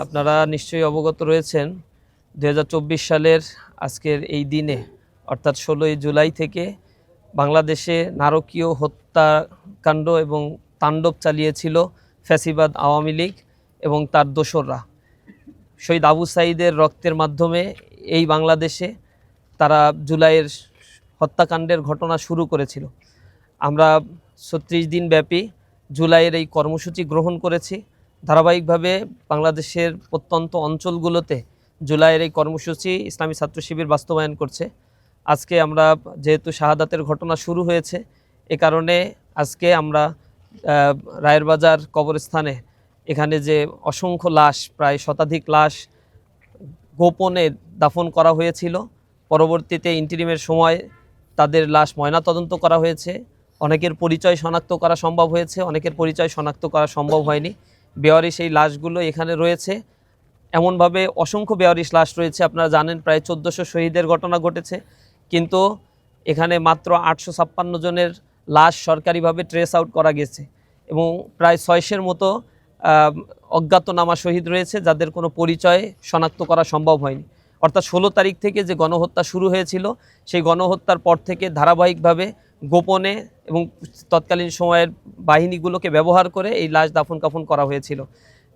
আপনারা নিশ্চয়ই অবগত রয়েছেন ২০২৪ সালের আজকের এই দিনে অর্থাৎ ১৬ই জুলাই থেকে বাংলাদেশে নারকীয় হত্যাকাণ্ড এবং তাণ্ডব চালিয়েছিল ফ্যাসিবাদ আওয়ামী লীগ এবং তার দোসররা। শহীদ আবু সাঈদের রক্তের মাধ্যমে এই বাংলাদেশে তারা জুলাইয়ের হত্যাকাণ্ডের ঘটনা শুরু করেছিল। আমরা ৩৬ দিন ব্যাপী জুলাইয়ের এই কর্মসূচি গ্রহণ করেছি। ধারাবাহিকভাবে বাংলাদেশের প্রত্যন্ত অঞ্চলগুলোতে জুলাইয়ের এই কর্মসূচি ইসলামী ছাত্র শিবির বাস্তবায়ন করছে। আজকে আমরা যেহেতু শাহাদাতের ঘটনা শুরু হয়েছে, এ কারণে আজকে আমরা রায়েরবাজার কবরস্থানে এখানে যে অসংখ্য লাশ, প্রায় শতাধিক লাশ গোপনে দাফন করা হয়েছিল, পরবর্তীতে ইন্টিরিমের সময় তাদের লাশ ময়নাতদন্ত করা হয়েছে। অনেকের পরিচয় শনাক্ত করা সম্ভব হয়েছে, অনেকের পরিচয় শনাক্ত করা সম্ভব হয়নি। বেওয়ারিশ এই লাশগুলো এখানে রয়েছে। এমনভাবে অসংখ্য বেওয়ারিশ লাশ রয়েছে, আপনারা জানেন প্রায় ১৪০০ শহীদের ঘটনা ঘটেছে, কিন্তু এখানে মাত্র ৮৫৬ জনের লাশ সরকারিভাবে ট্রেস আউট করা গেছে এবং প্রায় ৬০০-এর মতো অজ্ঞাতনামা শহীদ রয়েছে যাদের কোনো পরিচয় শনাক্ত করা সম্ভব হয়নি। অর্থাৎ ১৬ তারিখ থেকে যে গণহত্যা শুরু হয়েছিল, সেই গণহত্যার পর থেকে ধারাবাহিকভাবে গোপনে এবং তৎকালীন সময়ের বাহিনীগুলোকে ব্যবহার করে এই লাশ দাফন কাফন করা হয়েছিল।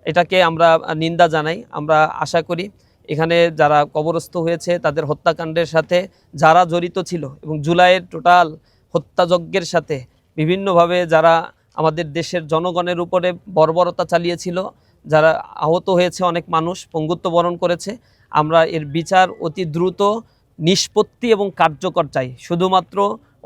এটাকে আমরা নিন্দা জানাই। আমরা আশা করি এখানে যারা কবরস্থ হয়েছে তাদের হত্যাকাণ্ডের সাথে যারা জড়িত ছিল এবং জুলাইয়ের টোটাল হত্যাযজ্ঞের সাথে বিভিন্নভাবে যারা আমাদের দেশের জনগণের উপরে বর্বরতা চালিয়েছিল, যারা আহত হয়েছে, অনেক মানুষ পঙ্গুত্ব বরণ করেছে, আমরা এর বিচার অতি দ্রুত নিষ্পত্তি এবং কার্যকর চাই। শুধুমাত্র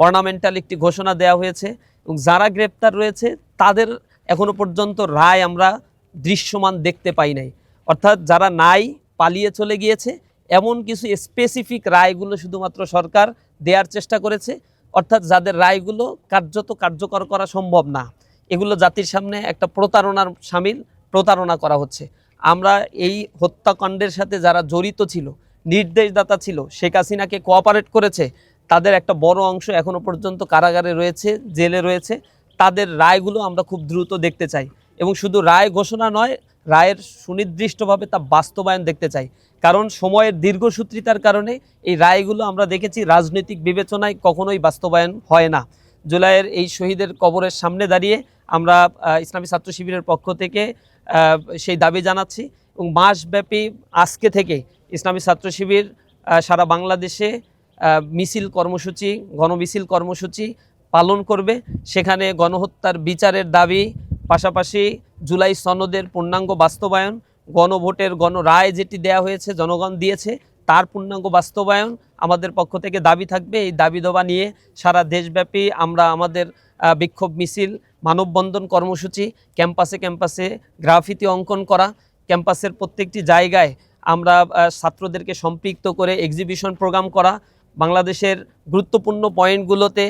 অর্নামেন্টাল একটি ঘোষণা দেওয়া হয়েছে এবং যারা গ্রেপ্তার রয়েছে তাদের এখনো পর্যন্ত রায় আমরা দৃশ্যমান দেখতে পাই নাই। অর্থাৎ যারা নাই, পালিয়ে চলে গিয়েছে, এমন কিছু স্পেসিফিক রায়গুলো শুধুমাত্র সরকার দেওয়ার চেষ্টা করেছে। অর্থাৎ যাদের রায়গুলো কার্যত কার্যকর করা সম্ভব না, এগুলো জাতির সামনে একটা প্রতারণার শামিল, প্রতারণা করা হচ্ছে। আমরা এই হত্যাকাণ্ডের সাথে যারা জড়িত ছিল, নির্দেশদাতা ছিল, শেখ হাসিনাকে কোঅপারেট করেছে, তাদের একটা বড় অংশ এখনো পর্যন্ত কারাগারে রয়েছে, জেলে রয়েছে। তাদের রায়গুলো আমরা খুব দ্রুত দেখতে চাই এবং শুধু রায় ঘোষণা নয়, রায়ের সুনির্দিষ্টভাবে তা বাস্তবায়ন দেখতে চাই। কারণ সময়ের দীর্ঘসূত্রিতার কারণে এই রায়গুলো আমরা দেখেছি রাজনৈতিক বিবেচনায় কখনোই বাস্তবায়ন হয় না। জুলাইয়ের এই শহীদের কবরের সামনে দাঁড়িয়ে আমরা ইসলামী ছাত্র শিবিরের পক্ষ থেকে সেই দাবি জানাচ্ছি এবং মাসব্যাপী আজকে থেকে ইসলামী ছাত্র শিবির সারা বাংলাদেশে মিছিল কর্মসূচি, গণমিছিল কর্মসূচি পালন করবে। সেখানে গণহত্যার বিচারের দাবি, পাশাপাশি জুলাই সনদের পূর্ণাঙ্গ বাস্তবায়ন, গণভোটের গণরায় যেটি দেয়া হয়েছে, জনগণ দিয়েছে, তার পূর্ণাঙ্গ বাস্তবায়ন আমাদের পক্ষ থেকে দাবি থাকবে। এই দাবি দাবা নিয়ে সারা দেশব্যাপী আমরা আমাদের বিক্ষোভ মিছিল, মানববন্ধন কর্মসূচি, ক্যাম্পাসে ক্যাম্পাসে গ্রাফিতি অঙ্কন করা, ক্যাম্পাসের প্রত্যেকটি জায়গায় আমরা ছাত্রদেরকে সম্পৃক্ত করে এক্সিবিশন প্রোগ্রাম করা, বাংলাদেশের গুরুত্বপূর্ণ পয়েন্টগুলোতে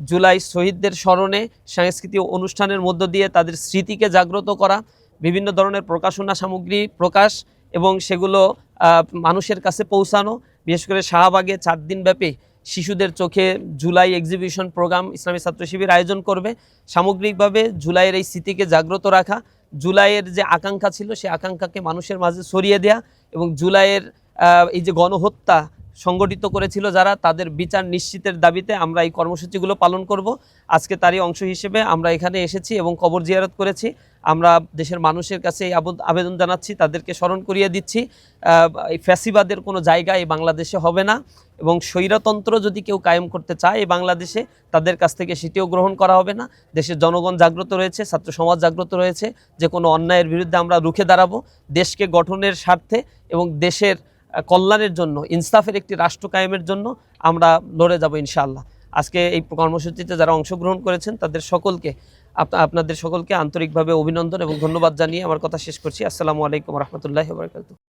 জুলাই শহীদদের স্মরণে সাংস্কৃতিক অনুষ্ঠানের মধ্য দিয়ে তাদের স্মৃতিকে জাগ্রত করা, বিভিন্ন ধরনের প্রকাশনা সামগ্রী প্রকাশ এবং সেগুলো মানুষের কাছে পৌঁছানো। বিশেষ করে শাহবাগে ৪ দিন ব্যাপী শিশুদের চোখে জুলাই এক্সিবিশন প্রোগ্রাম ইসলামী ছাত্র শিবির আয়োজন করবে। সামগ্রিকভাবে জুলাইয়ের এই স্মৃতিকে জাগ্রত রাখা, জুলাইয়ের যে আকাঙ্ক্ষা ছিল সেই আকাঙ্ক্ষাকে মানুষের মাঝে ছড়িয়ে দেয়া এবং জুলাইয়ের এই যে গণহত্যা সংগঠিত করেছিল যারা, তাদের বিচার নিশ্চিতের দাবিতে আমরা এই কর্মসূচিগুলো পালন করব। আজকে তারই অংশ হিসেবে আমরা এখানে এসেছি এবং কবর জিয়ারত করেছি। আমরা দেশের মানুষের কাছে এই আবেদন জানাচ্ছি, তাদেরকে স্মরণ করিয়ে দিচ্ছি, এই ফ্যাসিবাদের কোনো জায়গা এই বাংলাদেশে হবে না এবং স্বৈরতন্ত্র যদি কেউ কায়েম করতে চায় এই বাংলাদেশে, তাদের কাছ থেকে সেটিও গ্রহণ করা হবে না। দেশের জনগণ জাগ্রত রয়েছে, ছাত্র সমাজ জাগ্রত রয়েছে, যে কোনো অন্যায়ের বিরুদ্ধে আমরা রুখে দাঁড়াবো। দেশকে গঠনের স্বার্থে এবং দেশের কল্যাণের জন্য, ইনসাফের একটি রাষ্ট্র কায়েমের জন্য আমরা লড়ে যাব ইনশাআল্লাহ। আজকে এই কর্মসূচিতে যারা অংশগ্রহণ করেছেন তাদের সকলকে, আপনাদের সকলকে আন্তরিকভাবে অভিনন্দন এবং ধন্যবাদ জানিয়ে আমার কথা শেষ করছি। আসসালামু আলাইকুম রহমতুল্লাহি ওয়া বারাকাতুহু।